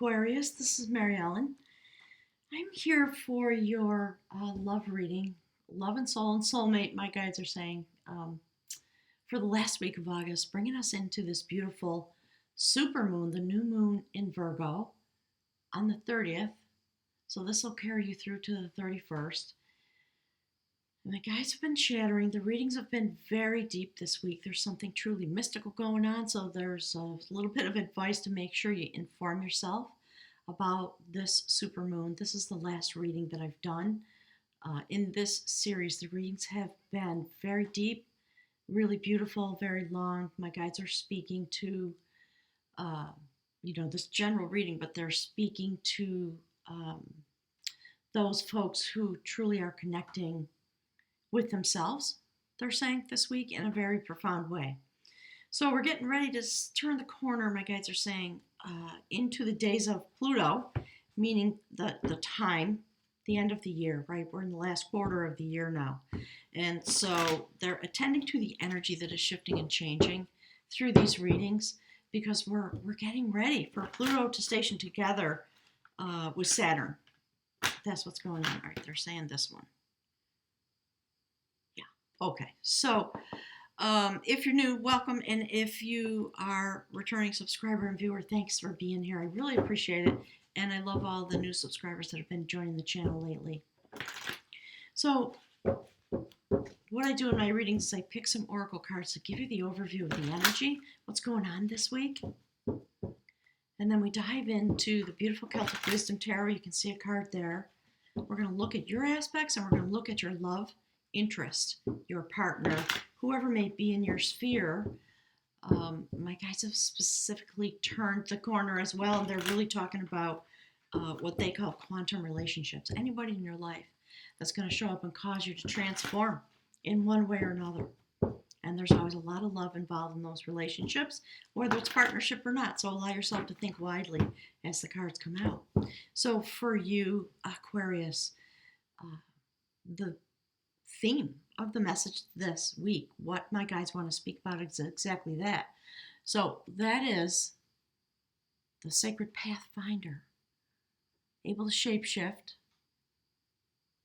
Aquarius, this is Mary Ellen. I'm here for your love reading, love and soul and soulmate, my guides are saying, for the last week of August, bringing us into this beautiful super moon, the new moon in Virgo on the 30th. So this will carry you through to the 31st. And the guides have been shattering. The readings have been very deep this week. There's something truly mystical going on. So there's a little bit of advice to make sure you inform yourself about this supermoon. This is the last reading that I've done in this series. The readings have been very deep, really beautiful, very long. My guides are speaking to, this general reading, but they're speaking to those folks who truly are connecting with themselves, they're saying this week, in a very profound way. So we're getting ready to turn the corner, my guides are saying, into the days of Pluto, meaning the time, the end of the year, right? We're in the last quarter of the year now. And so they're attending to the energy that is shifting and changing through these readings because we're getting ready for Pluto to station together with Saturn. That's what's going on. All right, they're saying this one. Okay, so if you're new, welcome, and if you are returning subscriber and viewer, thanks for being here. I really appreciate it, and I love all the new subscribers that have been joining the channel lately. So what I do in my readings is I pick some oracle cards to give you the overview of the energy, what's going on this week, and then we dive into the beautiful Celtic Wisdom Tarot. You can see a card there. We're going to look at your aspects, and we're going to look at your love interest, your partner, whoever may be in your sphere. My guides have specifically turned the corner as well, and they're really talking about what they call quantum relationships. Anybody in your life that's going to show up and cause you to transform in one way or another. And there's always a lot of love involved in those relationships, whether it's partnership or not. So allow yourself to think widely as the cards come out. So for you, Aquarius, the theme of the message this week, what my guides want to speak about is exactly that. So that is the sacred pathfinder, able to shapeshift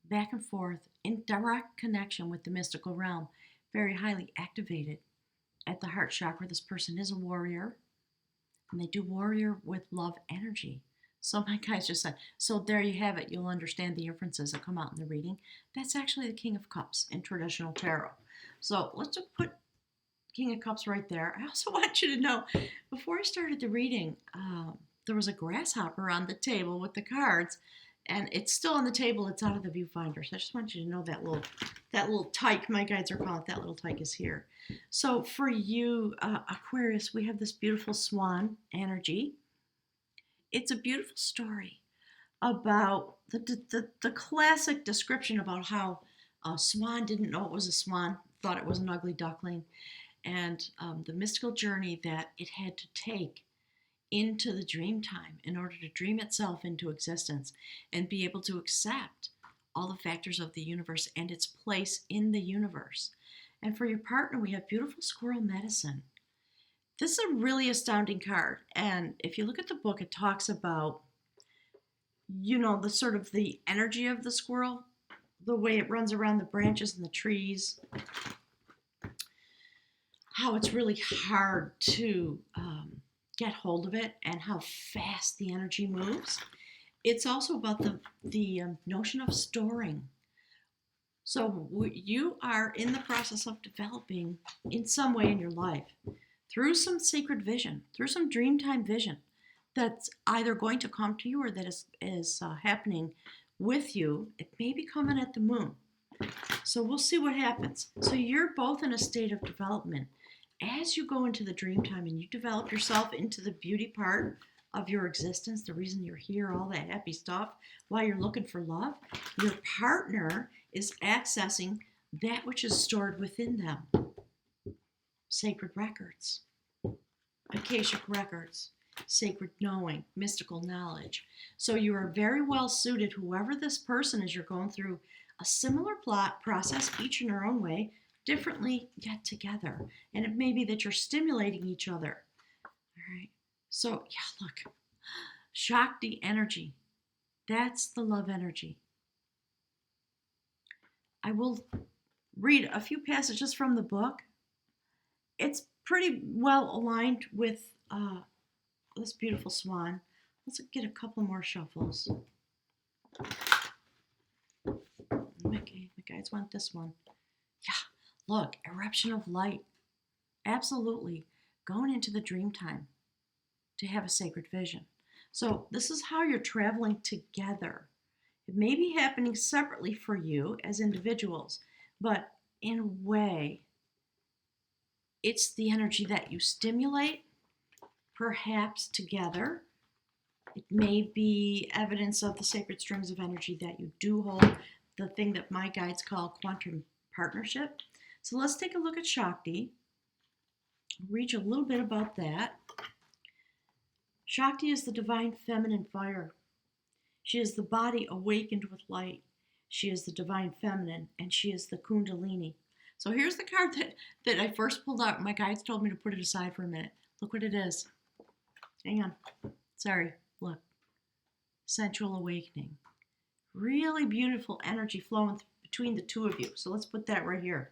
back and forth in direct connection with the mystical realm, very highly activated at the heart chakra. This person is a warrior, and they do warrior with love energy. So my guys just said, so there you have it. You'll understand the inferences that come out in the reading. That's actually the King of Cups in traditional tarot. So let's just put King of Cups right there. I also want you to know, before I started the reading, there was a grasshopper on the table with the cards, and it's still on the table. It's out of the viewfinder. So I just want you to know that little tyke, my guides are calling it, that little tyke is here. So for you, Aquarius, we have this beautiful swan energy. It's a beautiful story about the classic description about how a swan didn't know it was a swan, thought it was an ugly duckling, and the mystical journey that it had to take into the dream time in order to dream itself into existence and be able to accept all the factors of the universe and its place in the universe. And for your partner, we have beautiful squirrel medicine. This is a really astounding card, and if you look at the book, it talks about, the sort of the energy of the squirrel, the way it runs around the branches and the trees, how it's really hard to get hold of it, and how fast the energy moves. It's also about the notion of storing. So you are in the process of developing in some way in your life, through some secret vision, through some dreamtime vision that's either going to come to you or that is happening with you. It may be coming at the moon. So we'll see what happens. So you're both in a state of development. As you go into the dreamtime and you develop yourself into the beauty part of your existence, the reason you're here, all that happy stuff, while you're looking for love, your partner is accessing that which is stored within them. Sacred records, Akashic records, sacred knowing, mystical knowledge. So you are very well suited, whoever this person is, you're going through a similar plot process, each in their own way, differently yet together. And it may be that you're stimulating each other. All right. So yeah, look, Shakti energy. That's the love energy. I will read a few passages from the book. It's pretty well aligned with this beautiful swan. Let's get a couple more shuffles. Okay, my guys want this one. Yeah, look, eruption of light. Absolutely. Going into the dream time to have a sacred vision. So this is how you're traveling together. It may be happening separately for you as individuals, but in a way, it's the energy that you stimulate, perhaps together. It may be evidence of the sacred strings of energy that you do hold, the thing that my guides call quantum partnership. So let's take a look at Shakti. I'll read you a little bit about that. Shakti is the divine feminine fire. She is the body awakened with light. She is the divine feminine, and she is the Kundalini. So here's the card that I first pulled out. My guides told me to put it aside for a minute. Look what it is. Hang on. Sorry. Look. Sensual awakening. Really beautiful energy flowing between the two of you. So let's put that right here.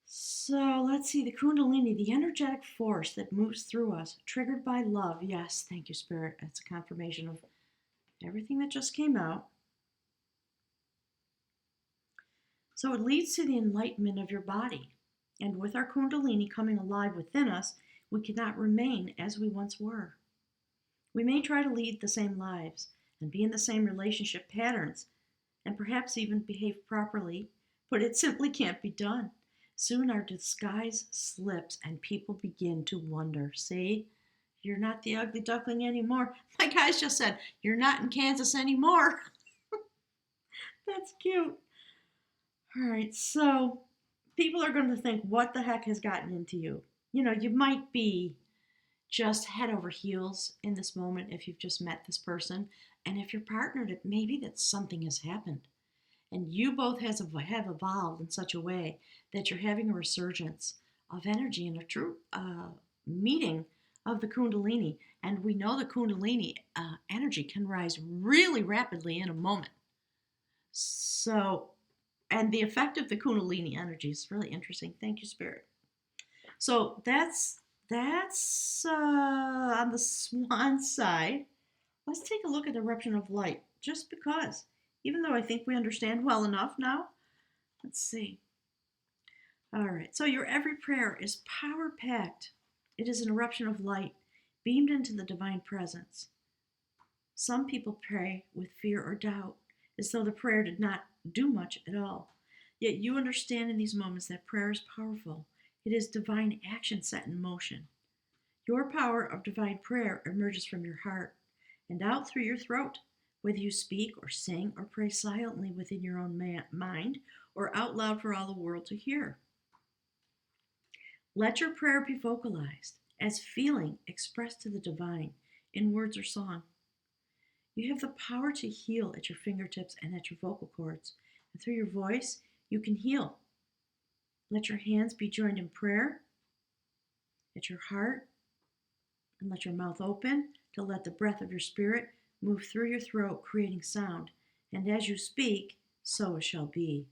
So let's see, the Kundalini, the energetic force that moves through us, triggered by love. Yes, thank you, Spirit. That's a confirmation of everything that just came out. So it leads to the enlightenment of your body. And with our Kundalini coming alive within us, we cannot remain as we once were. We may try to lead the same lives and be in the same relationship patterns and perhaps even behave properly, but it simply can't be done. Soon our disguise slips and people begin to wonder. See, you're not the ugly duckling anymore. My guys just said, you're not in Kansas anymore. That's cute. All right, so people are going to think, what the heck has gotten into you? You know, you might be just head over heels in this moment if you've just met this person. And if you're partnered, it may be that something has happened. And you both have evolved in such a way that you're having a resurgence of energy and a true meeting of the Kundalini. And we know the Kundalini energy can rise really rapidly in a moment. So, and the effect of the Kundalini energy is really interesting. Thank you, Spirit. So that's on the swan side. Let's take a look at the eruption of light, just because. Even though I think we understand well enough now. Let's see. All right, so your every prayer is power-packed. It is an eruption of light, beamed into the divine presence. Some people pray with fear or doubt, as though the prayer did not do much at all. Yet you understand in these moments that prayer is powerful. It is divine action set in motion. Your power of divine prayer emerges from your heart and out through your throat. Whether you speak or sing or pray silently within your own mind or out loud for all the world to hear. Let your prayer be vocalized as feeling expressed to the divine in words or song. You have the power to heal at your fingertips and at your vocal cords. And through your voice, you can heal. Let your hands be joined in prayer at your heart, and let your mouth open to let the breath of your spirit move through your throat, creating sound. And as you speak, so it shall be.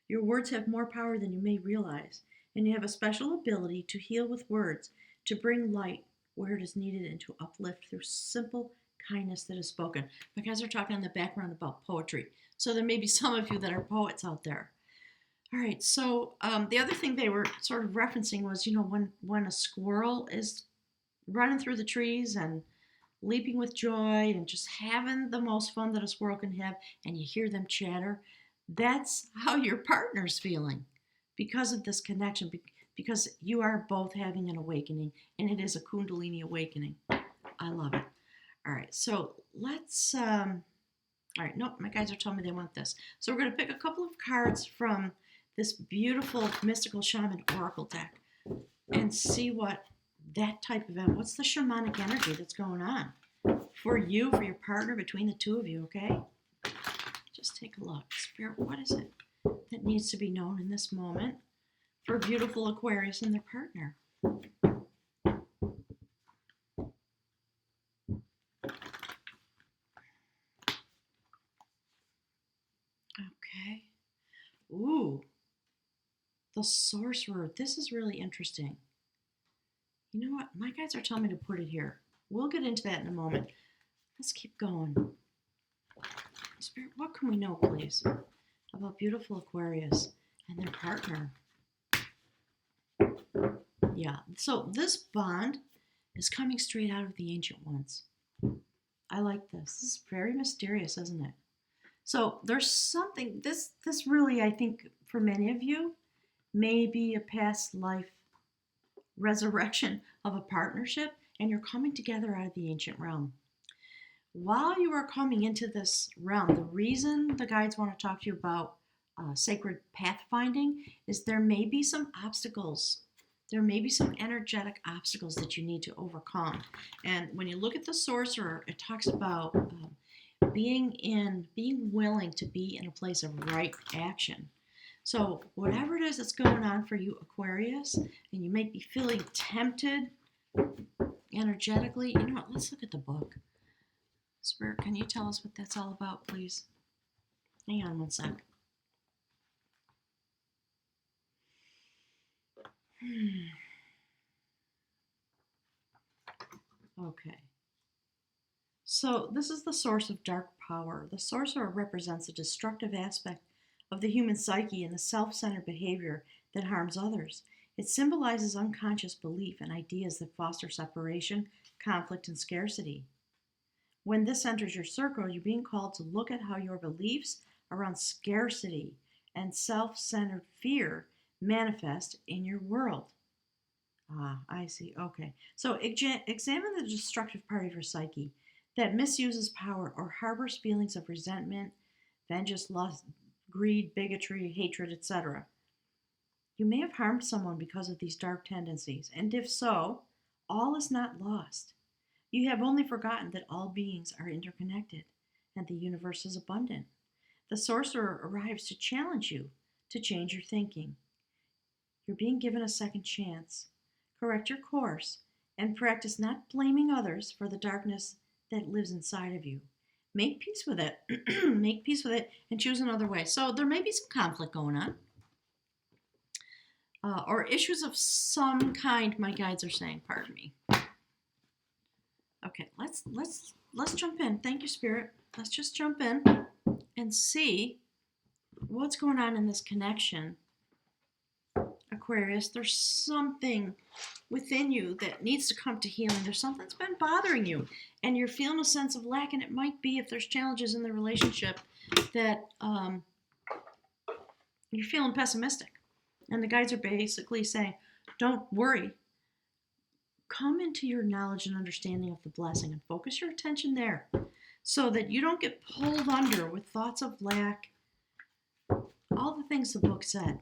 Your words have more power than you may realize, and you have a special ability to heal with words, to bring light where it is needed, and to uplift through simple kindness that is spoken. My guys are talking in the background about poetry, so there may be some of you that are poets out there. All right, so the other thing they were sort of referencing was, you know, when a squirrel is running through the trees and leaping with joy and just having the most fun that a squirrel can have, and you hear them chatter, that's how your partner's feeling because of this connection, because you are both having an awakening, and it is a Kundalini awakening. I love it. All right, so let's, all right, no, my guys are telling me they want this. So we're going to pick a couple of cards from this beautiful mystical shaman oracle deck and see what that type of event, what's the shamanic energy that's going on for you, for your partner, between the two of you, okay? Just take a look. Spirit, what is it that needs to be known in this moment for beautiful Aquarius and their partner? The Sorcerer. This is really interesting. You know what? My guides are telling me to put it here. We'll get into that in a moment. Let's keep going. Spirit, what can we know, please, about beautiful Aquarius and their partner? Yeah, so this bond is coming straight out of the ancient ones. I like this. This is very mysterious, isn't it? So there's something, this really, I think, for many of you, may be a past life resurrection of a partnership, and you're coming together out of the ancient realm. While you are coming into this realm, the reason the guides want to talk to you about sacred pathfinding is there may be some obstacles. There may be some energetic obstacles that you need to overcome. And when you look at the Sorcerer, it talks about being willing to be in a place of right action. So whatever it is that's going on for you, Aquarius, and you may be feeling tempted energetically, you know what, let's look at the book. Spirit, can you tell us what that's all about, please? Hang on one sec. Okay. So this is the source of dark power. The Sorcerer represents a destructive aspect of the human psyche and the self-centered behavior that harms others. It symbolizes unconscious belief and ideas that foster separation, conflict, and scarcity. When this enters your circle, you're being called to look at how your beliefs around scarcity and self-centered fear manifest in your world. Ah, I see. Okay. So examine the destructive part of your psyche that misuses power or harbors feelings of resentment, vengeance, lust, greed, bigotry, hatred, etc. You may have harmed someone because of these dark tendencies, and if so, all is not lost. You have only forgotten that all beings are interconnected and the universe is abundant. The Sorcerer arrives to challenge you to change your thinking. You're being given a second chance. Correct your course and practice not blaming others for the darkness that lives inside of you. Make peace with it. Make peace with it and choose another way. So there may be some conflict going on. Or issues of some kind, my guides are saying, pardon me. Okay, let's jump in. Thank you, Spirit. Let's just jump in and see what's going on in this connection. Aquarius, there's something within you that needs to come to healing. There's something that's been bothering you, and you're feeling a sense of lack, and it might be if there's challenges in the relationship that you're feeling pessimistic. And the guides are basically saying, don't worry. Come into your knowledge and understanding of the blessing and focus your attention there so that you don't get pulled under with thoughts of lack, all the things the book said.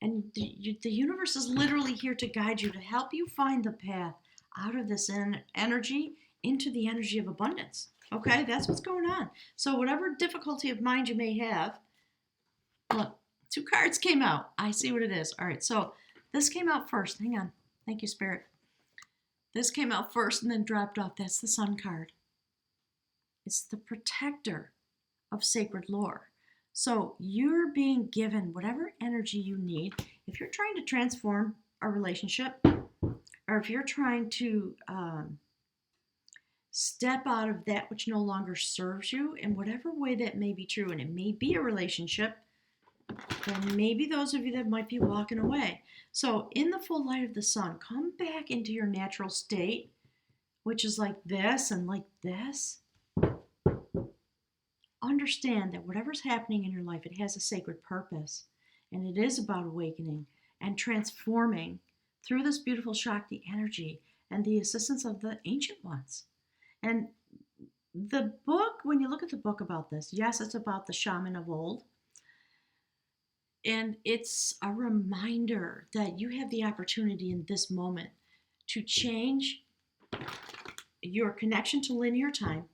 And the universe is literally here to guide you, to help you find the path out of this energy into the energy of abundance. Okay, that's what's going on. So whatever difficulty of mind you may have, look, 2 cards came out. I see what it is. All right, so this came out first. Hang on. Thank you, Spirit. This came out first and then dropped off. That's the Sun card. It's the protector of sacred lore. So you're being given whatever energy you need. If you're trying to transform a relationship, or if you're trying to step out of that which no longer serves you, in whatever way that may be true, and it may be a relationship, then maybe those of you that might be walking away. So in the full light of the sun, come back into your natural state, which is like this and like this. Understand that whatever's happening in your life, it has a sacred purpose, and it is about awakening and transforming through this beautiful Shakti energy and the assistance of the ancient ones. And the book, when you look at the book about this, yes, it's about the shaman of old, and it's a reminder that you have the opportunity in this moment to change your connection to linear time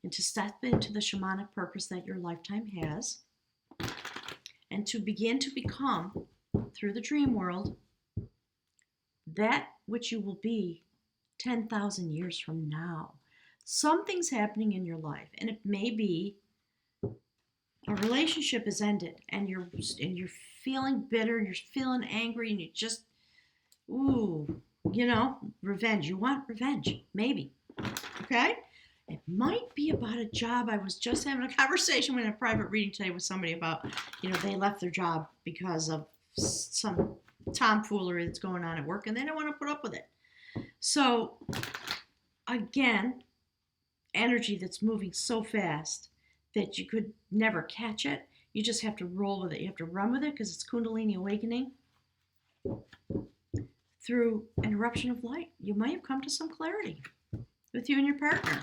and to step into the shamanic purpose that your lifetime has, and to begin to become, through the dream world, that which you will be 10,000 years from now. Something's happening in your life, and it may be A relationship is ended, and you're feeling bitter, and you're feeling angry, and you just, ooh, revenge. You want revenge, maybe. Okay? It might be about a job. I was just having a conversation in a private reading today with somebody about, they left their job because of some tomfoolery that's going on at work, and they don't want to put up with it. So, again, energy that's moving so fast that you could never catch it. You just have to roll with it. You have to run with it because it's Kundalini awakening through an eruption of light. You might have come to some clarity with you and your partner.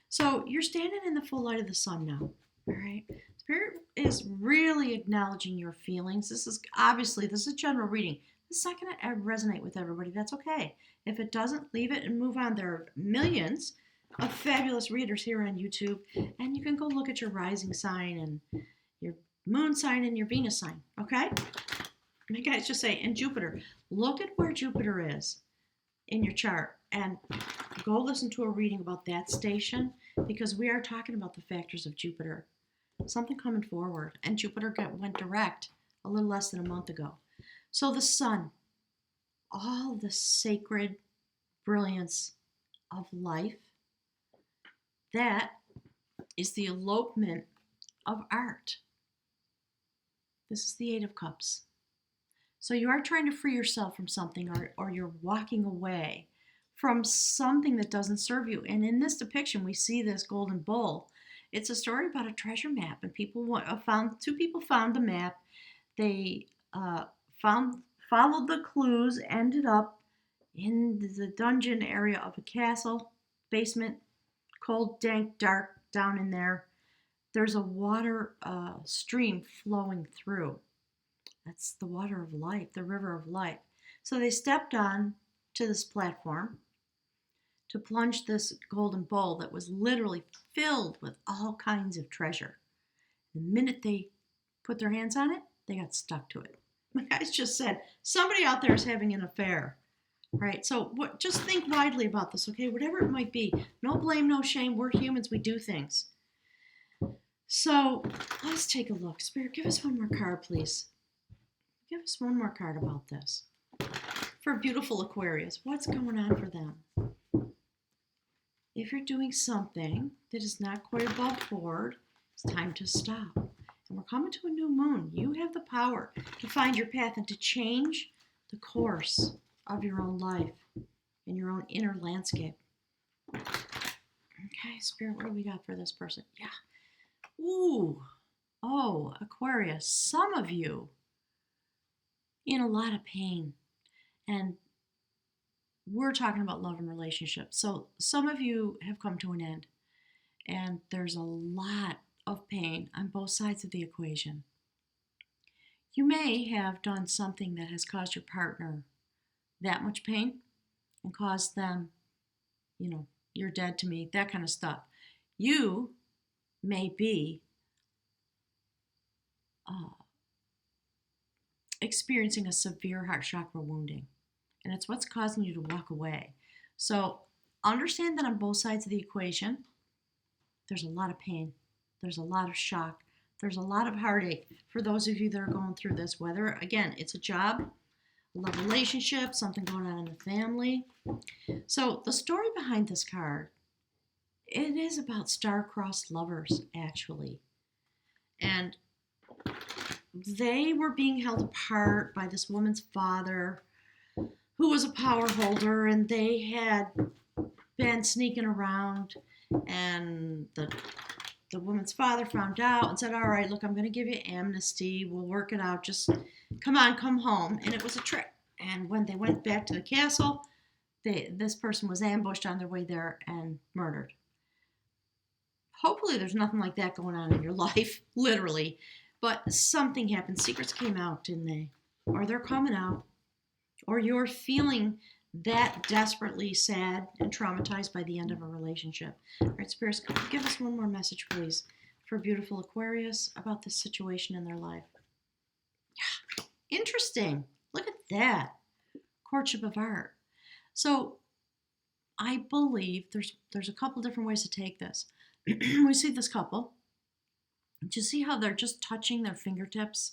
So you're standing in the full light of the sun now. All right. Spirit is really acknowledging your feelings. This is a general reading. This is not going to resonate with everybody. That's okay. If it doesn't, leave it and move on. There are millions of fabulous readers here on YouTube, and you can go look at your rising sign and your moon sign and your Venus sign. Okay. My guys just say, and Jupiter. Look at where Jupiter is in your chart and go listen to a reading about that station, because we are talking about the factors of Jupiter. Something coming forward. And Jupiter went direct a little less than a month ago. So the sun, all the sacred brilliance of life, that is the elopement of art. This is the Eight of Cups. So you are trying to free yourself from something, or you're walking away from something that doesn't serve you. And in this depiction, we see this golden bowl. It's a story about a treasure map, and two people found the map. They followed the clues, ended up in the dungeon area of a castle, basement, cold, dank, dark down in there. There's a water stream flowing through. That's the water of life, the river of life. So they stepped on to this platform to plunge this golden bowl that was literally filled with all kinds of treasure. The minute they put their hands on it, they got stuck to it. My guys just said, somebody out there is having an affair, right? So just think widely about this, okay? Whatever it might be. No blame, no shame. We're humans. We do things. So let's take a look. Spirit, give us one more card, please. Give us one more card about this. For beautiful Aquarius, what's going on for them? If you're doing something that is not quite above board, it's time to stop. And we're coming to a new moon. You have the power to find your path and to change the course of your own life and your own inner landscape. Okay, Spirit, what do we got for this person? Yeah. Ooh. Oh, Aquarius, some of you in a lot of pain. And we're talking about love and relationships. So some of you have come to an end, and there's a lot of pain on both sides of the equation. You may have done something that has caused your partner that much pain and caused them, you're dead to me, that kind of stuff. You may be experiencing a severe heart chakra wounding, and it's what's causing you to walk away. So understand that on both sides of the equation, there's a lot of pain, there's a lot of shock, there's a lot of heartache for those of you that are going through this, whether, again, it's a job, a love relationship, something going on in the family. So the story behind this card, it is about star-crossed lovers, actually. And they were being held apart by this woman's father, who was a power holder, and they had been sneaking around, and the woman's father found out and said, all right, look, I'm going to give you amnesty. We'll work it out. Just come home. And it was a trick. And when they went back to the castle, this person was ambushed on their way there and murdered. Hopefully there's nothing like that going on in your life, literally. But something happened. Secrets came out, didn't they? Or they're coming out. Or you're feeling that desperately sad and traumatized by the end of a relationship. All right, Spirits, give us one more message, please, for beautiful Aquarius about this situation in their life. Yeah, interesting. Look at that. Courtship of art. So I believe there's a couple different ways to take this. We see this couple. Do you see how they're just touching their fingertips?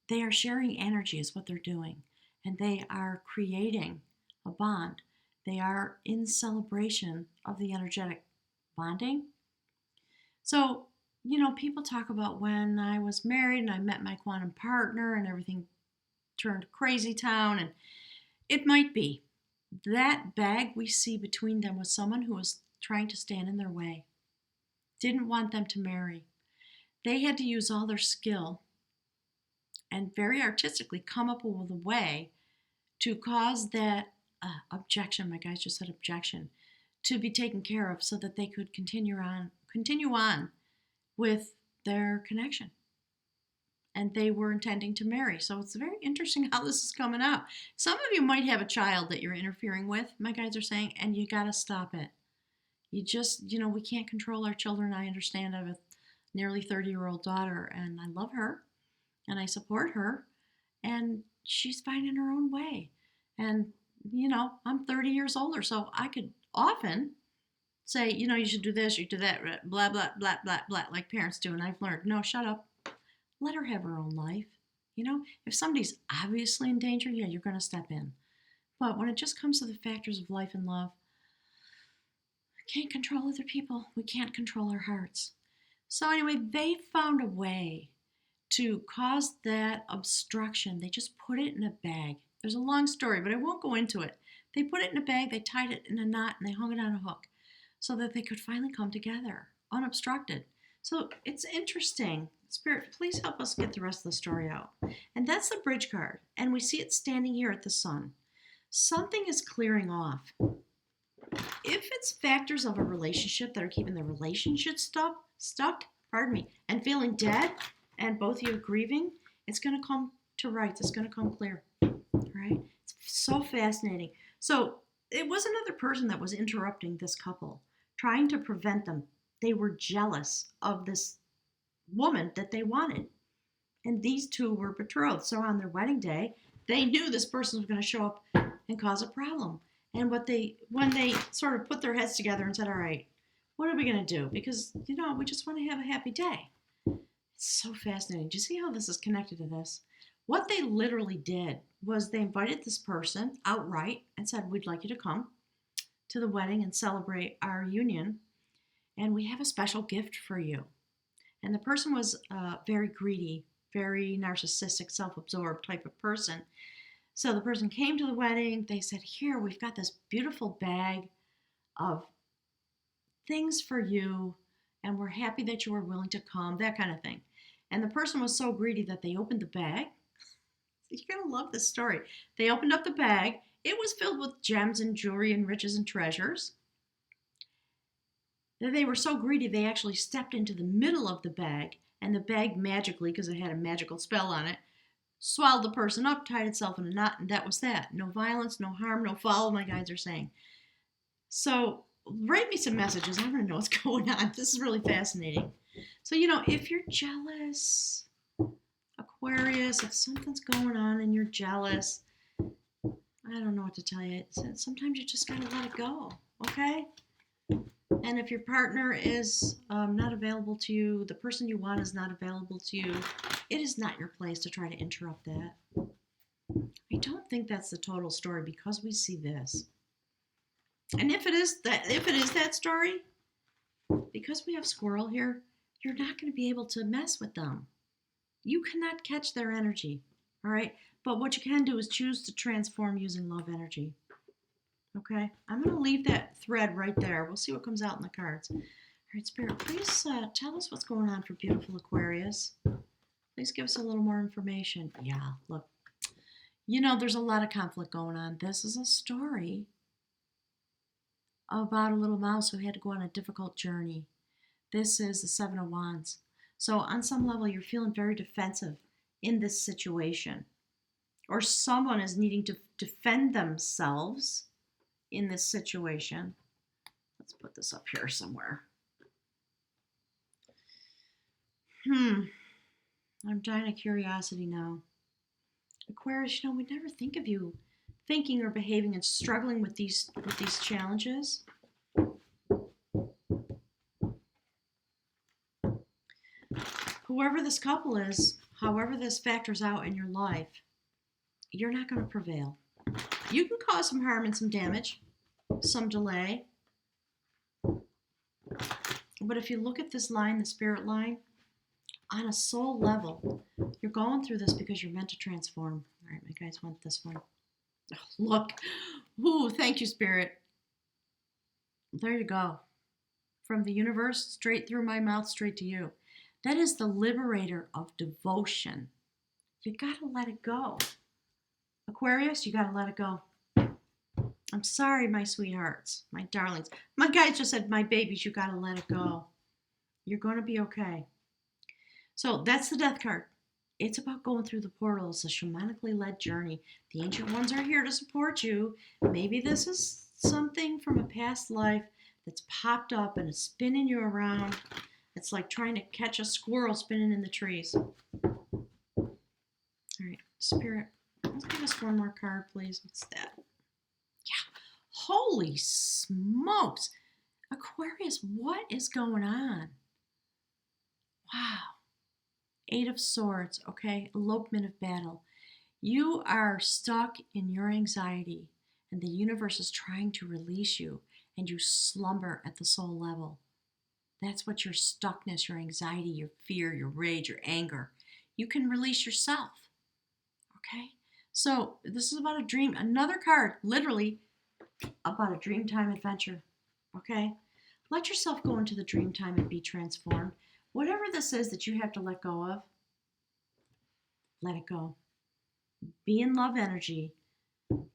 They are sharing energy is what they're doing. And they are creating a bond. They are in celebration of the energetic bonding. So, people talk about when I was married and I met my quantum partner and everything turned crazy town. And it might be. That bag we see between them was someone who was trying to stand in their way, didn't want them to marry. They had to use all their skill and very artistically come up with a way to cause that objection, my guys just said objection, to be taken care of so that they could continue on with their connection. And they were intending to marry. So it's very interesting how this is coming out. Some of you might have a child that you're interfering with, my guys are saying, and you got to stop it. You just, we can't control our children. I understand. I have a nearly 30-year-old daughter, and I love her, and I support her, and she's finding her own way. And, I'm 30 years older, so I could often say, you should do this, you do that, blah, blah, blah, blah, blah, like parents do. And I've learned, no, shut up. Let her have her own life. If somebody's obviously in danger, yeah, you're going to step in. But when it just comes to the factors of life and love, we can't control other people. We can't control our hearts. So anyway, they found a way to cause that obstruction. They just put it in a bag. There's a long story, but I won't go into it. They put it in a bag, they tied it in a knot, and they hung it on a hook so that they could finally come together, unobstructed. So it's interesting. Spirit, please help us get the rest of the story out. And that's the bridge card. And we see it standing here at the sun. Something is clearing off. If it's factors of a relationship that are keeping the relationship stuck, and feeling dead, and both of you are grieving, it's going to come to rights. It's going to come clear. Right? It's so fascinating. So it was another person that was interrupting this couple, trying to prevent them. They were jealous of this woman that they wanted. And these two were betrothed. So on their wedding day, they knew this person was going to show up and cause a problem. And when they sort of put their heads together and said, all right, what are we going to do? Because, we just want to have a happy day. It's so fascinating. Do you see how this is connected to this? What they literally did was they invited this person outright and said, we'd like you to come to the wedding and celebrate our union. And we have a special gift for you. And the person was very greedy, very narcissistic, self-absorbed type of person. So the person came to the wedding. They said, here, we've got this beautiful bag of things for you, and we're happy that you were willing to come, that kind of thing. And the person was so greedy that they opened the bag. You're going to love this story. They opened up the bag. It was filled with gems and jewelry and riches and treasures. They were so greedy, they actually stepped into the middle of the bag, and the bag magically, because it had a magical spell on it, swallowed the person up, tied itself in a knot, and that was that. No violence, no harm, no foul, my guides are saying. So write me some messages. I want to know what's going on. This is really fascinating. So, if you're jealous, Aquarius, if something's going on and you're jealous, I don't know what to tell you. Sometimes you just got to let it go, okay? And if your partner is not available to you, the person you want is not available to you, it is not your place to try to interrupt that. I don't think that's the total story because we see this. And if it is that story, because we have squirrel here, you're not going to be able to mess with them. You cannot catch their energy, all right? But what you can do is choose to transform using love energy. Okay, I'm going to leave that thread right there. We'll see what comes out in the cards. All right, Spirit, please tell us what's going on for beautiful Aquarius. Please give us a little more information. Yeah, look, there's a lot of conflict going on. This is a story about a little mouse who had to go on a difficult journey. This is the Seven of Wands. So on some level, you're feeling very defensive in this situation. Or someone is needing to defend themselves in this situation. Let's put this up here somewhere. I'm dying of curiosity now. Aquarius, we never think of you thinking or behaving and struggling with these challenges. whoever this couple is, however this factors out in your life, you're not going to prevail. You can cause some harm and some damage, some delay. But if you look at this line, the spirit line, on a soul level, you're going through this because you're meant to transform. All right, my guys want this one. Oh, look. Ooh, thank you, Spirit. There you go. From the universe, straight through my mouth, straight to you. That is the liberator of devotion. You got to let it go. Aquarius, you got to let it go. I'm sorry, my sweethearts, my darlings. My guys just said, my babies, you got to let it go. You're going to be okay. So that's the death card. It's about going through the portal. It's a shamanically led journey. The ancient ones are here to support you. Maybe this is something from a past life that's popped up and is spinning you around. It's like trying to catch a squirrel spinning in the trees. All right, Spirit, let's give us one more card, please. What's that? Yeah. Holy smokes. Aquarius, what is going on? Wow. 8 of Swords, okay? Elopement of battle. You are stuck in your anxiety, and the universe is trying to release you, and you slumber at the soul level. That's what your stuckness, your anxiety, your fear, your rage, your anger. You can release yourself, okay? So this is about a dream. Another card, literally, about a dreamtime adventure, okay? Let yourself go into the dreamtime and be transformed. Whatever this is that you have to let go of, let it go. Be in love energy.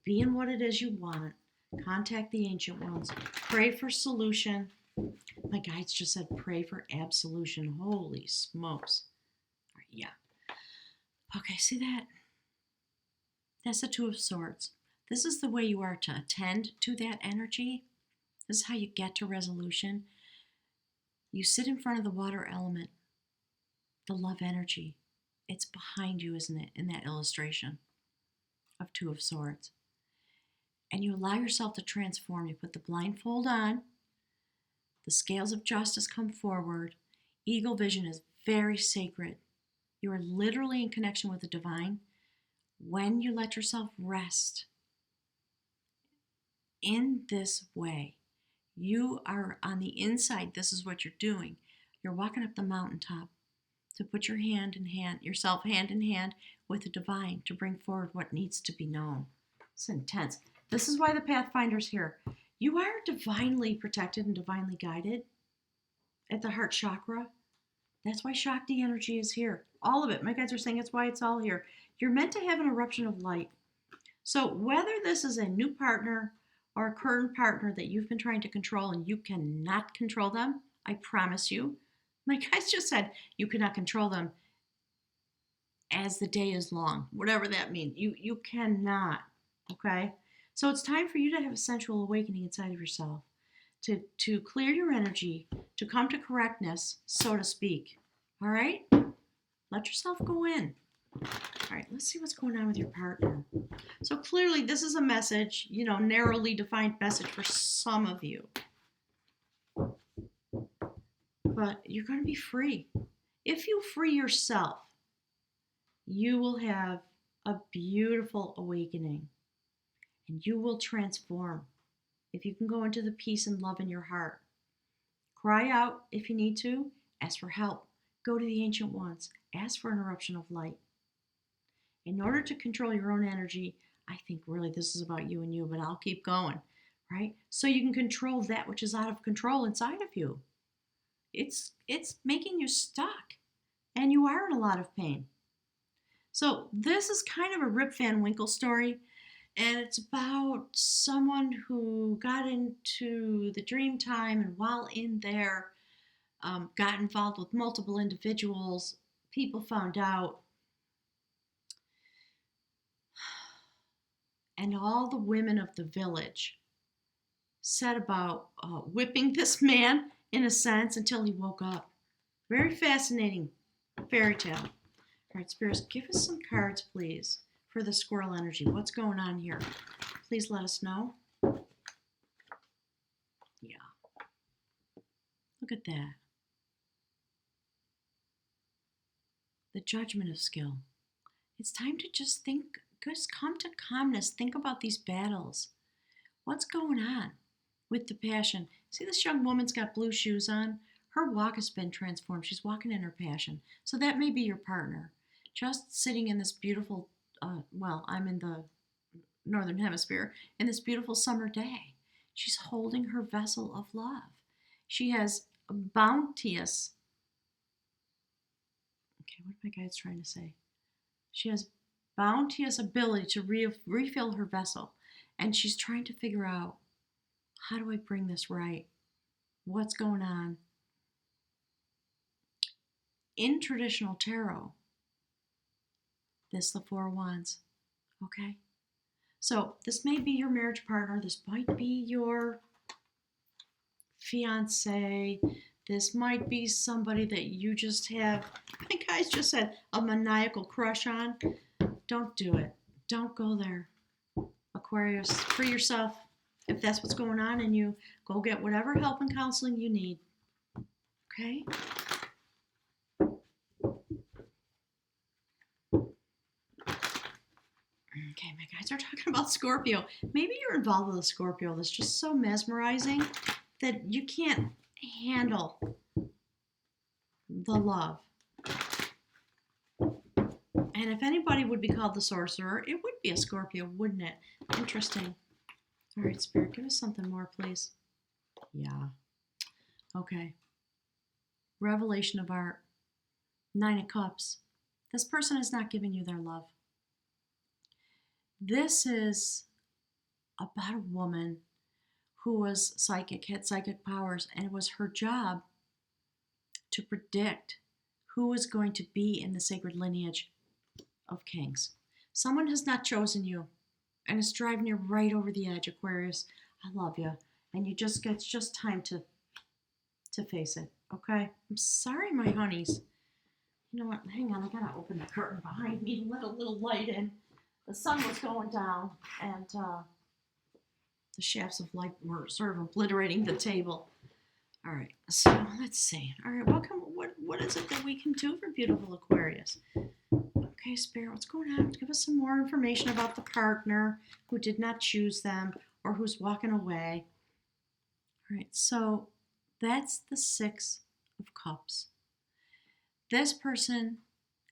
Be in what it is you want. Contact the ancient ones. Pray for solution. My guides just said pray for absolution. Holy smokes. All right, yeah. Okay, see that? That's the 2 of Swords. This is the way you are to attend to that energy. This is how you get to resolution. You sit in front of the water element, the love energy. It's behind you, isn't it, in that illustration of 2 of Swords. And you allow yourself to transform. You put the blindfold on. The scales of justice come forward. Eagle vision is very sacred. You are literally in connection with the divine when you let yourself rest in this way. You are on the inside. This is what you're doing. You're walking up the mountaintop to put your yourself hand in hand with the divine to bring forward what needs to be known. It's intense. This is why the Pathfinder's here. You are divinely protected and divinely guided at the heart chakra. That's why Shakti energy is here. All of it. My guides are saying it's why it's all here. You're meant to have an eruption of light. So whether this is a new partner or a current partner that you've been trying to control and you cannot control them, I promise you, my guys just said you cannot control them as the day is long, whatever that means. You cannot, okay? So it's time for you to have a sensual awakening inside of yourself, to clear your energy, to come to correctness, so to speak. All right? Let yourself go in. All right, let's see what's going on with your partner. So clearly this is a message, narrowly defined message for some of you. But you're going to be free. If you free yourself, you will have a beautiful awakening and you will transform. If you can go into the peace and love in your heart, cry out if you need to, ask for help, go to the ancient ones, ask for an eruption of light. In order to control your own energy, I think really this is about you and you, but I'll keep going, right? So you can control that which is out of control inside of you. It's making you stuck and you are in a lot of pain. So this is kind of a Rip Van Winkle story, and it's about someone who got into the dream time and while in there got involved with multiple individuals. People found out, and all the women of the village set about whipping this man, in a sense, until he woke up. Very fascinating fairy tale. All right, spirits, give us some cards, please, for the squirrel energy. What's going on here? Please let us know. Yeah. Look at that. the judgment of skill. It's time to just think, just come to calmness. Think about these battles. What's going on with the passion? See, this young woman's got blue shoes on. Her walk has been transformed. She's walking in her passion. So that may be your partner. Just sitting in this beautiful, I'm in the northern hemisphere, in this beautiful summer day. She's holding her vessel of love. She has a bounteous, okay, what are my guides trying to say? She has bounteous ability to refill her vessel. And she's trying to figure out, how do I bring this right? What's going on? In traditional tarot, this the Four of Wands, okay? So this may be your marriage partner. This might be your fiance. This might be somebody that you just have, my guys just said, a maniacal crush on. Don't do it. Don't go there. Aquarius, free yourself. If that's what's going on, and you go get whatever help and counseling you need. Okay? Okay, my guys are talking about Scorpio. Maybe you're involved with a Scorpio that's just so mesmerizing that you can't handle the love. And if anybody would be called the sorcerer, it would be a Scorpio, wouldn't it? Interesting. All right, Spirit, give us something more, please. Yeah. Okay. Revelation of Art. Nine of Cups. This person is not giving you their love. This is about a woman who was psychic, had psychic powers, and it was her job to predict who was going to be in the sacred lineage of kings. Someone has not chosen you and is driving you right over the edge, Aquarius. I love you. And it's just time to face it, okay? I'm sorry, my honeys. You know what? Hang on, I gotta open the curtain behind me and let a little light in. The sun was going down, and the shafts of light were sort of obliterating the table. All right, so let's see. All right, what is it that we can do for beautiful Aquarius? Okay, Spirit, what's going on? Give us some more information about the partner who did not choose them or who's walking away. All right, so that's the Six of Cups. This person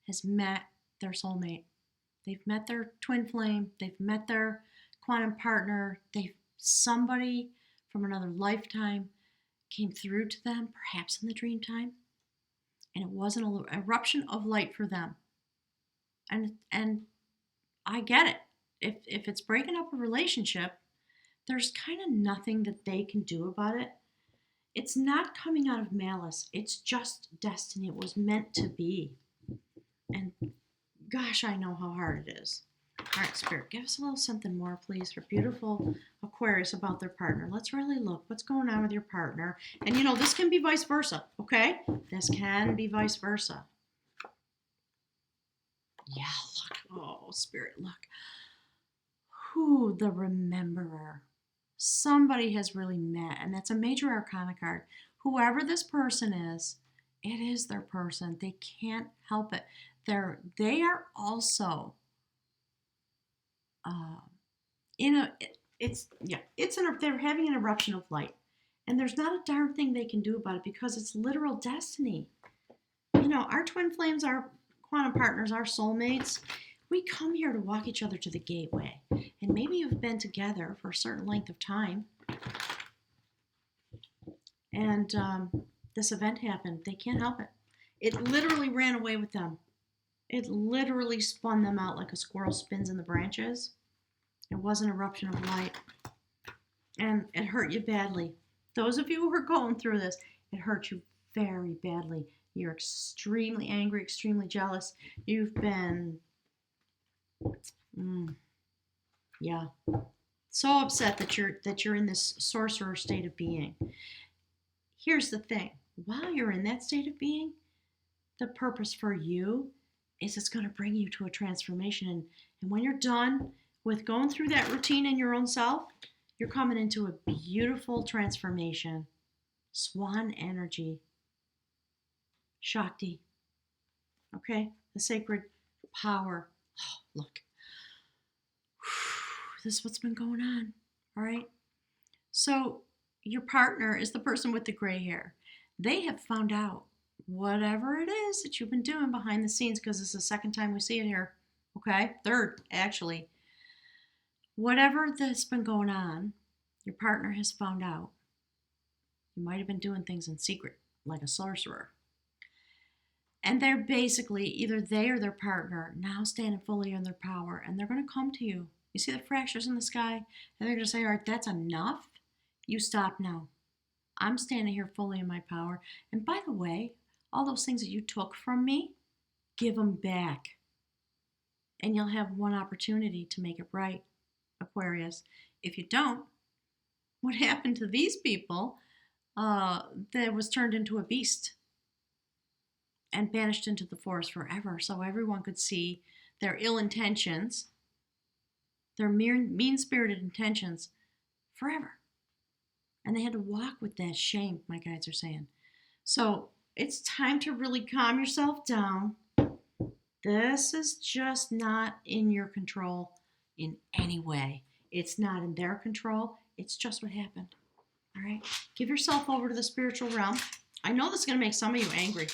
has met their soulmate. They've met their twin flame. They've met their quantum partner. Somebody from another lifetime came through to them, perhaps in the dream time, and it was an eruption of light for them. And I get it. If it's breaking up a relationship, there's kind of nothing that they can do about it. It's not coming out of malice. It's just destiny. It was meant to be. And gosh, I know how hard it is. All right, Spirit, give us a little something more, please, for beautiful Aquarius about their partner. Let's really look. What's going on with your partner? And, this can be vice versa, okay? This can be vice versa. Yeah, look. Oh, Spirit, look. Who, the Rememberer. Somebody has really met, and that's a major arcana card. Whoever this person is, it is their person. They can't help it. They are also they're having an eruption of light, and there's not a darn thing they can do about it because it's literal destiny. Our twin flames, our quantum partners, our soulmates, we come here to walk each other to the gateway, and maybe you've been together for a certain length of time, and this event happened. They can't help it. It literally ran away with them. It literally spun them out like a squirrel spins in the branches. It was an eruption of light. And it hurt you badly. Those of you who are going through this, it hurt you very badly. You're extremely angry, extremely jealous. You've been, so upset that you're in this sorcerer state of being. Here's the thing. While you're in that state of being, the purpose for you is it's going to bring you to a transformation. And when you're done with going through that routine in your own self, you're coming into a beautiful transformation. Swan energy. Shakti. Okay? the sacred power. Oh, look. This is what's been going on. All right. So your partner is the person with the gray hair. They have found out whatever it is that you've been doing behind the scenes, because it's the second time we see it here. Okay. Third, actually. Whatever that's been going on, your partner has found out. You might have been doing things in secret, like a sorcerer. And they're basically, either they or their partner, now standing fully in their power, and they're going to come to you. You see the fractures in the sky? And they're going to say, all right, that's enough. You stop now. I'm standing here fully in my power. And by the way, all those things that you took from me, give them back. And you'll have one opportunity to make it right, Aquarius. If you don't, what happened to these people that was turned into a beast and banished into the forest forever, so everyone could see their ill intentions, their mean-spirited intentions forever. And they had to walk with that shame, my guides are saying. So it's time to really calm yourself down. This is just not in your control in any way. It's not in their control. It's just what happened. All right? Give yourself over to the spiritual realm. I know this is going to make some of you angry,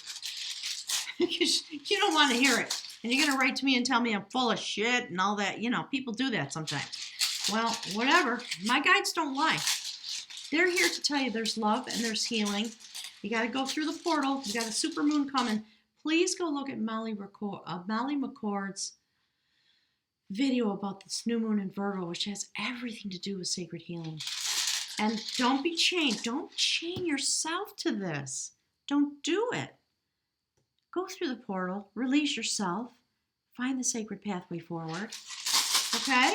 because you don't want to hear it. And you're going to write to me and tell me I'm full of shit and all that. You know, people do that sometimes. Well, whatever. My guides don't lie. They're here to tell you there's love and there's healing. You got to go through the portal. You got a super moon coming. Please go look at Molly McCord's video about this new moon in Virgo, which has everything to do with sacred healing. And don't be chained. Don't chain yourself to this. Don't do it. Go through the portal, release yourself, find the sacred pathway forward, okay?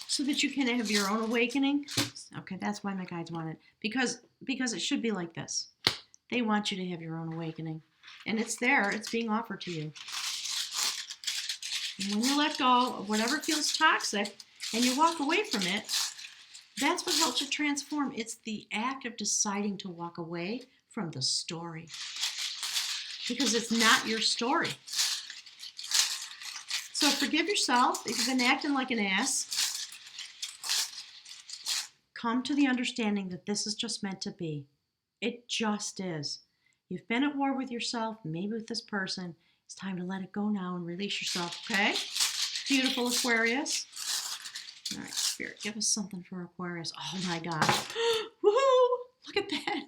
So that you can have your own awakening. Okay, that's why my guides want it. Because it should be like this. They want you to have your own awakening. And it's there, it's being offered to you. And when you let go of whatever feels toxic and you walk away from it, that's what helps you transform. It's the act of deciding to walk away from the story. Because it's not your story. So forgive yourself if you've been acting like an ass. Come to the understanding that this is just meant to be. It just is. You've been at war with yourself, maybe with this person. It's time to let it go now and release yourself, okay? Beautiful Aquarius. All right, Spirit, give us something for Aquarius. Oh my God. Woohoo! Look at that.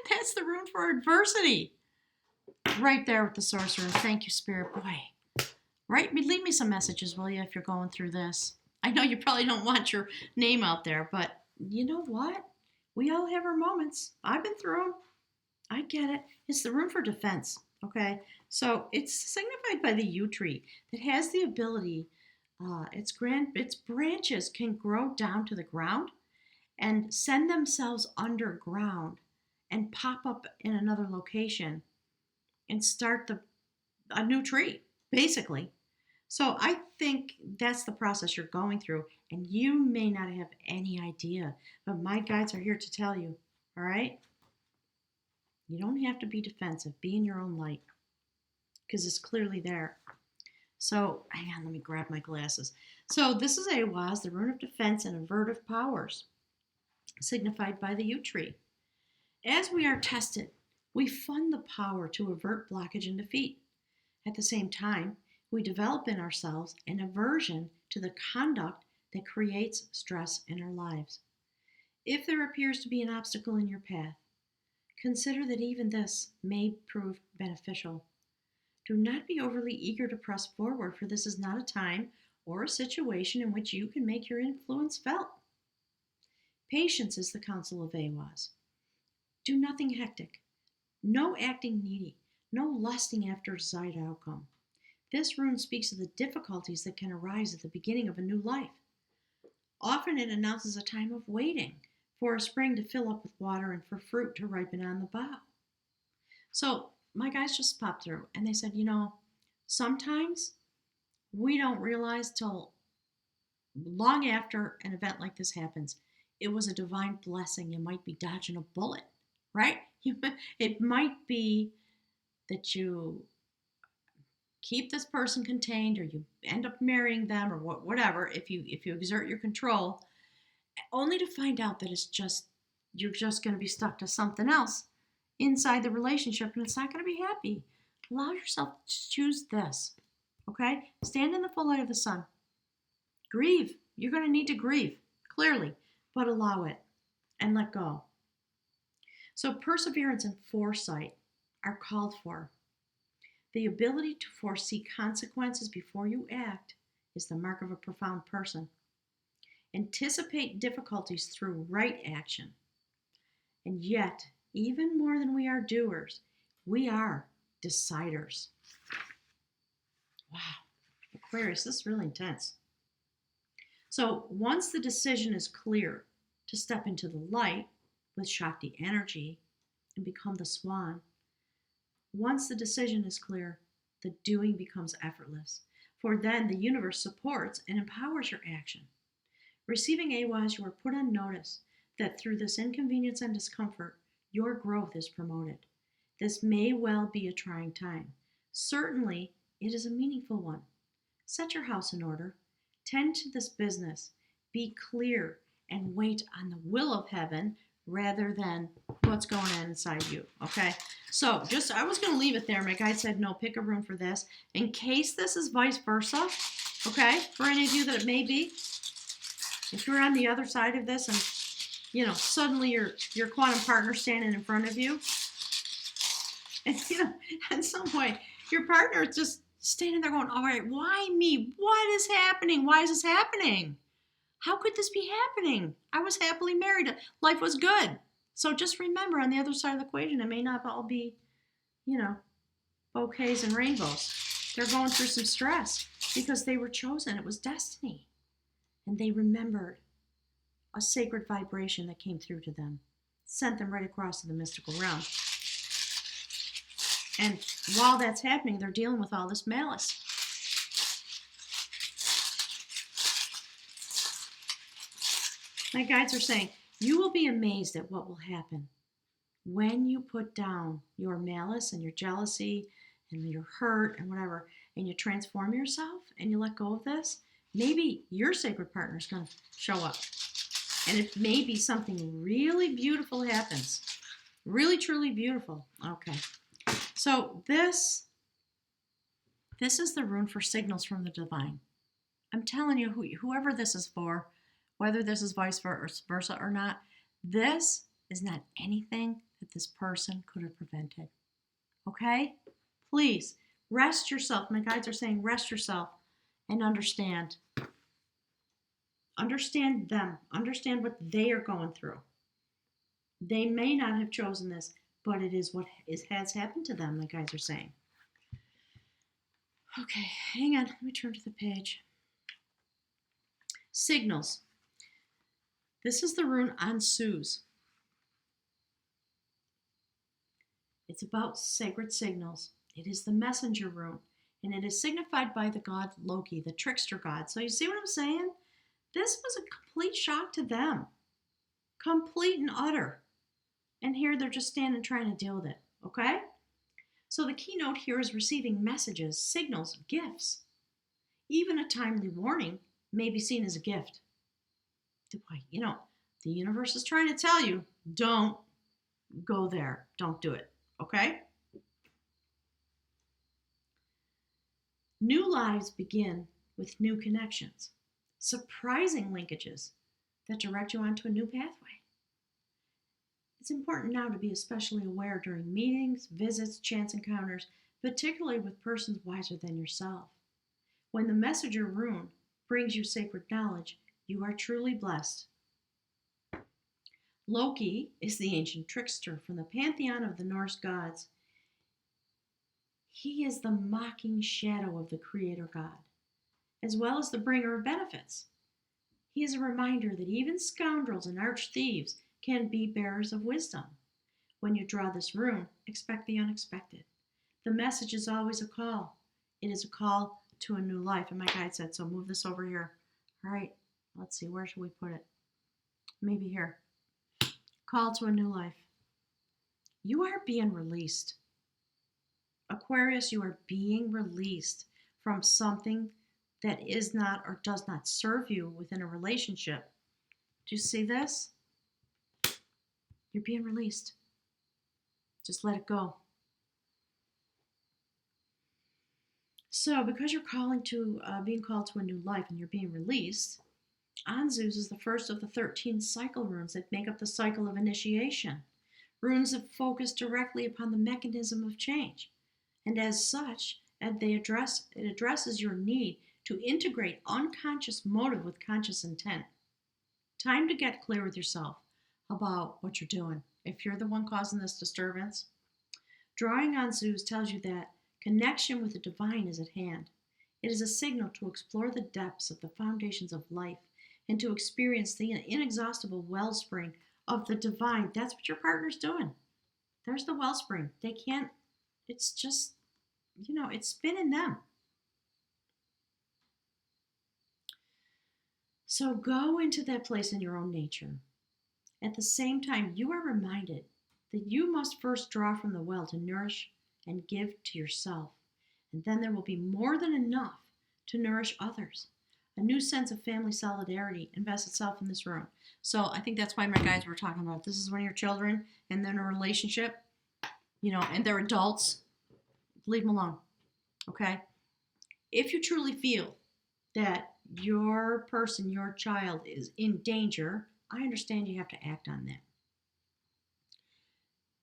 That's the rune for adversity. Right there with the sorcerer. Thank you, Spirit. Boy. Leave me some messages, will you, if you're going through this. I know you probably don't want your name out there, but you know what? We all have our moments. I've been through them. I get it. It's the rune for defense, okay? So it's signified by the yew tree that has the ability, its branches can grow down to the ground and send themselves underground and pop up in another location and start a new tree, basically. So I think that's the process you're going through, and you may not have any idea, but my guides are here to tell you, all right? You don't have to be defensive. Be in your own light, because it's clearly there. So, hang on, let me grab my glasses. So this is Awaz, the rune of defense and avertive powers, signified by the yew tree. As we are tested, we fund the power to avert blockage and defeat. At the same time, we develop in ourselves an aversion to the conduct that creates stress in our lives. If there appears to be an obstacle in your path, consider that even this may prove beneficial. Do not be overly eager to press forward, for this is not a time or a situation in which you can make your influence felt. Patience is the counsel of Awaz. Do nothing hectic. No acting needy, no lusting after a desired outcome. This rune speaks of the difficulties that can arise at the beginning of a new life. Often it announces a time of waiting for a spring to fill up with water and for fruit to ripen on the bough. So my guys just popped through and they said, sometimes we don't realize till long after an event like this happens, it was a divine blessing. You might be dodging a bullet, right? It might be that you keep this person contained, or you end up marrying them, or whatever, if you exert your control, only to find out that you're just going to be stuck to something else inside the relationship, and it's not going to be happy. Allow yourself to choose this. Okay? Stand in the full light of the sun. Grieve. You're going to need to grieve, clearly, but allow it and let go. So perseverance and foresight are called for. The ability to foresee consequences before you act is the mark of a profound person. Anticipate difficulties through right action. And yet, even more than we are doers, we are deciders. Wow. Aquarius, this is really intense. So once the decision is clear to step into the light with Shakti energy and become the swan, once the decision is clear, the doing becomes effortless. For then the universe supports and empowers your action. Receiving AWAS, you are put on notice that through this inconvenience and discomfort, your growth is promoted. This may well be a trying time. Certainly, it is a meaningful one. Set your house in order. Tend to this business. Be clear and wait on the will of heaven rather than what's going on inside you. Okay? So I was going to leave it there. My guide said, no, pick a room for this. In case this is vice versa, okay, for any of you that it may be, if you're on the other side of this and, suddenly your quantum partner standing in front of you, and, at some point, your partner is just standing there going, all right, why me? What is happening? Why is this happening? How could this be happening? I was happily married. Life was good. So just remember, on the other side of the equation, it may not all be, bouquets and rainbows. They're going through some stress because they were chosen. It was destiny. And they remembered a sacred vibration that came through to them, sent them right across to the mystical realm. And while that's happening, they're dealing with all this malice. My guides are saying, you will be amazed at what will happen when you put down your malice and your jealousy and your hurt and whatever, and you transform yourself and you let go of this. Maybe your sacred partner is going to show up. And it may be something really beautiful happens. Really, truly beautiful. Okay. So this is the rune for signals from the divine. I'm telling you, whoever this is for, whether this is vice versa or not, this is not anything that this person could have prevented. Okay? Please, rest yourself. My guides are saying rest yourself and understand. Understand them. Understand what they are going through. They may not have chosen this, but it is what has happened to them, the guys are saying. Okay, hang on. Let me turn to the page. Signals. This is the rune Ansuz. It's about sacred signals. It is the messenger rune, and it is signified by the god Loki, the trickster god. So you see what I'm saying? This was a complete shock to them. Complete and utter. And here they're just standing trying to deal with it. Okay? So the keynote here is receiving messages, signals, gifts. Even a timely warning may be seen as a gift. The universe is trying to tell you, don't go there. Don't do it. Okay? New lives begin with new connections, surprising linkages that direct you onto a new pathway. It's important now to be especially aware during meetings, visits, chance encounters, particularly with persons wiser than yourself. When the messenger rune brings you sacred knowledge, you are truly blessed. Loki is the ancient trickster from the pantheon of the Norse gods. He is the mocking shadow of the creator god, as well as the bringer of benefits. He is a reminder that even scoundrels and arch thieves can be bearers of wisdom. When you draw this rune, expect the unexpected. The message is always a call. It is a call to a new life. And my guide said, so move this over here. All right, let's see, where should we put it? Maybe here. Call to a new life. You are being released. Aquarius, you are being released from something that is not or does not serve you within a relationship. Do you see this? You're being released. Just let it go. So, because you're being called to a new life and you're being released, Anzus is the first of the 13 cycle runes that make up the cycle of initiation. Runes that focus directly upon the mechanism of change. And as such, it addresses your need to integrate unconscious motive with conscious intent. Time to get clear with yourself about what you're doing. If you're the one causing this disturbance, drawing on Zeus tells you that connection with the divine is at hand. It is a signal to explore the depths of the foundations of life and to experience the inexhaustible wellspring of the divine. That's what your partner's doing. There's the wellspring. They can't, it's just, it's been in them. So go into that place in your own nature. At the same time, you are reminded that you must first draw from the well to nourish and give to yourself. And then there will be more than enough to nourish others. A new sense of family solidarity invests itself in this room. So I think that's why my guys were talking about this is when your children and then a relationship, and they're adults, leave them alone. Okay? If you truly feel that your person, your child is in danger, I understand you have to act on that.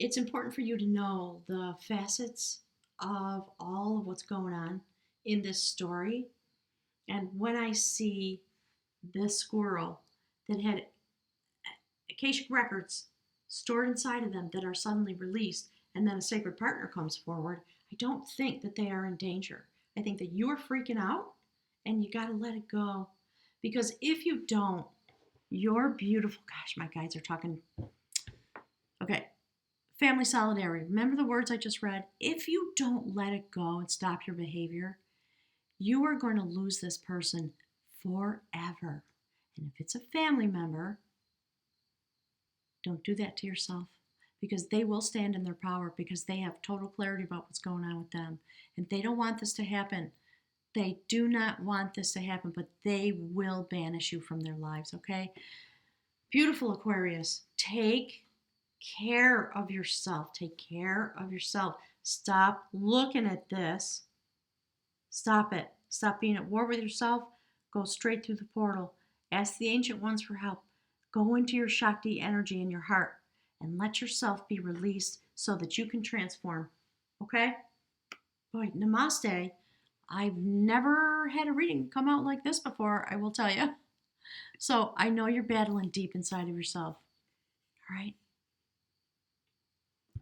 It's important for you to know the facets of all of what's going on in this story. And when I see this squirrel that had Akashic records stored inside of them that are suddenly released, and then a sacred partner comes forward, I don't think that they are in danger. I think that you are freaking out and you got to let it go. Because if you don't, you're beautiful. Gosh, my guides are talking. Okay. Family solidarity. Remember the words I just read? If you don't let it go and stop your behavior, you are going to lose this person forever. And if it's a family member, don't do that to yourself because they will stand in their power because they have total clarity about what's going on with them. And they don't want this to happen. They do not want this to happen, but they will banish you from their lives, okay? Beautiful Aquarius. Take care of yourself. Take care of yourself. Stop looking at this. Stop it. Stop being at war with yourself. Go straight through the portal. Ask the ancient ones for help. Go into your Shakti energy in your heart and let yourself be released so that you can transform. Okay? Boy, namaste. I've never had a reading come out like this before, I will tell you. So I know you're battling deep inside of yourself. All right?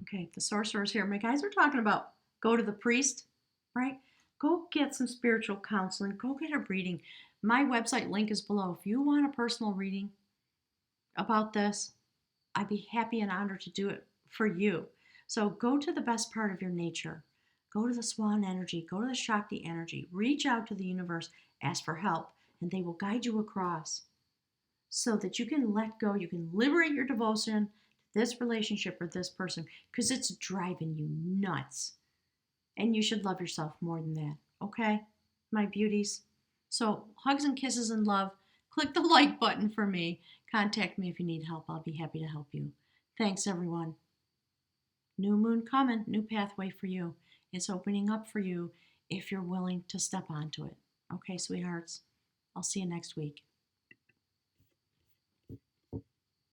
Okay, the sorcerers here. My guys are talking about go to the priest, right? Go get some spiritual counseling. Go get a reading. My website link is below. If you want a personal reading about this, I'd be happy and honored to do it for you. So go to the best part of your nature. Go to the swan energy. Go to the Shakti energy. Reach out to the universe. Ask for help, and they will guide you across so that you can let go. You can liberate your devotion to this relationship or this person because it's driving you nuts. And you should love yourself more than that. Okay, my beauties? So hugs and kisses and love. Click the like button for me. Contact me if you need help. I'll be happy to help you. Thanks, everyone. New moon coming. New pathway for you. It's opening up for you if you're willing to step onto it. Okay, sweethearts? I'll see you next week.